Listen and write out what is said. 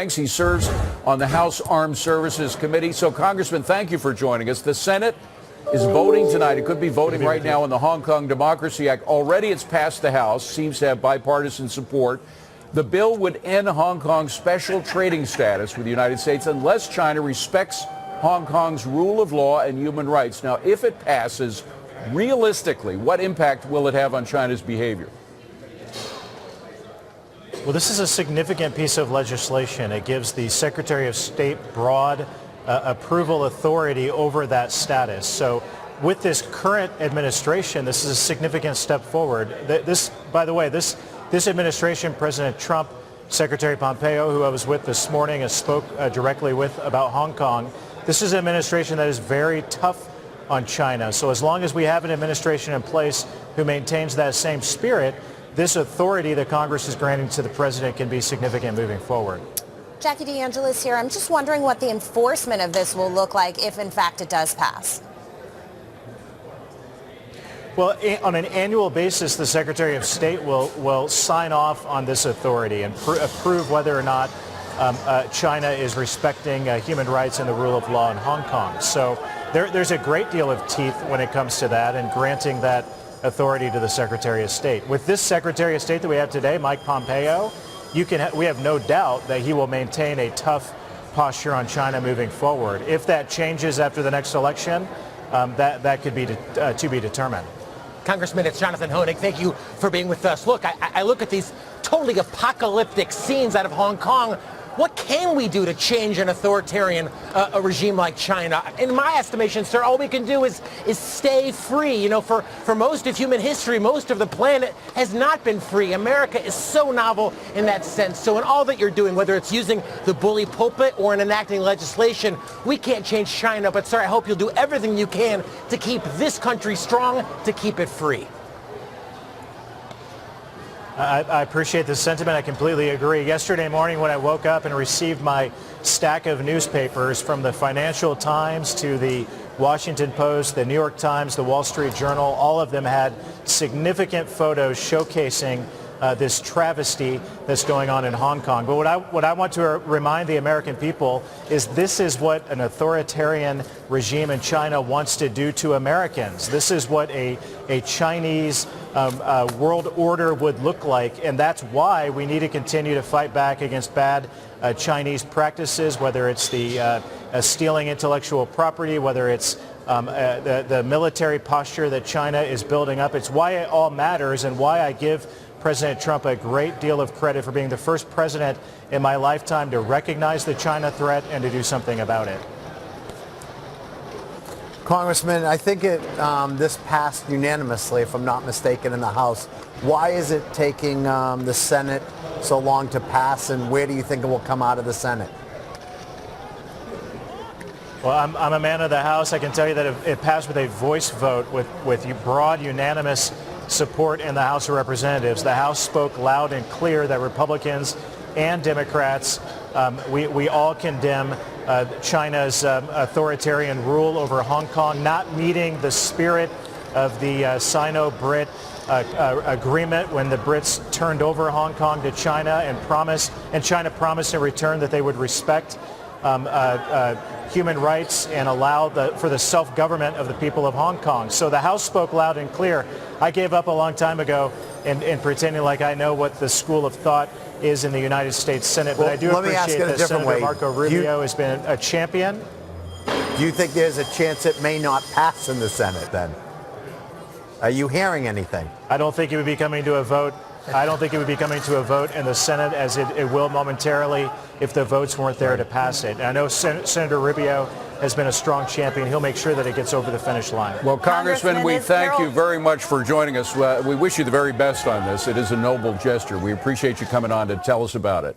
ranks. He serves on the House Armed Services Committee. So, Congressman, thank you for joining us. The Senate is voting tonight. It could be voting right now on the Hong Kong Democracy Act. Already it's passed the House, seems to have bipartisan support. The bill would end Hong Kong's special trading status with the United States unless China respects Hong Kong's rule of law and human rights. Now, if it passes, realistically, what impact will it have on China's behavior? Well, this is a significant piece of legislation. It gives the Secretary of State broad approval authority over that status. So with this current administration, this is a significant step forward. This, by the way, this administration, President Trump, Secretary Pompeo, who I was with this morning and spoke directly with about Hong Kong, this is an administration that is very tough on China. So as long as we have an administration in place who maintains that same spirit, this authority that Congress is granting to the president can be significant moving forward. Jackie DeAngelis here. I'm just wondering what the enforcement of this will look like if, in fact, it does pass. Well, on an annual basis, the Secretary of State will sign off on this authority and approve whether or not China is respecting human rights and the rule of law in Hong Kong. So there's a great deal of teeth when it comes to that and granting that authority to the Secretary of State. With this Secretary of State that we have today, Mike Pompeo, we have no doubt that he will maintain a tough posture on China moving forward. If that changes after the next election, that could be to be determined. Congressman, it's Jonathan Hoenig. Thank you for being with us. Look, I look at these totally apocalyptic scenes out of Hong Kong. What can we do to change an authoritarian a regime like China? In my estimation, sir, all we can do is stay free. You know, for most of human history, most of the planet has not been free. America is so novel in that sense. So in all that you're doing, whether it's using the bully pulpit or in enacting legislation, we can't change China. But, sir, I hope you'll do everything you can to keep this country strong, to keep it free. I appreciate the sentiment. I completely agree. Yesterday morning when I woke up and received my stack of newspapers from the Financial Times to the Washington Post, the New York Times, the Wall Street Journal, all of them had significant photos showcasing this travesty that's going on in Hong Kong. But what I want to remind the American people is this is what an authoritarian regime in China wants to do to Americans. This is what a Chinese world order would look like, and that's why we need to continue to fight back against bad Chinese practices, whether it's the stealing intellectual property, whether it's the military posture that China is building up. It's why it all matters and why I give President Trump a great deal of credit for being the first president in my lifetime to recognize the China threat and to do something about it. Congressman, I think this passed unanimously, if I'm not mistaken, in the House. Why is it taking the Senate so long to pass, and where do you think it will come out of the Senate? Well, I'm a man of the House. I can tell you that it passed with a voice vote with broad, unanimous support in the House of Representatives. The House spoke loud and clear that Republicans and Democrats, we all condemn China's authoritarian rule over Hong Kong, not meeting the spirit of the Sino-Brit agreement when the Brits turned over Hong Kong to China and China promised in return that they would respect human rights and allow for the self-government of the people of Hong Kong. So the House spoke loud and clear. I gave up a long time ago in pretending like I know what the school of thought is in the United States Senate, but I do appreciate that Senator Marco Rubio has been a champion. Do you think there's a chance it may not pass in the Senate then? Are you hearing anything? I don't think it would be coming to a vote. I don't think it would be coming to a vote in the Senate as it will momentarily if the votes weren't there to pass it. And I know Senator Rubio has been a strong champion. He'll make sure that it gets over the finish line. Well, Congressman, we thank you very much for joining us. We wish you the very best on this. It is a noble gesture. We appreciate you coming on to tell us about it.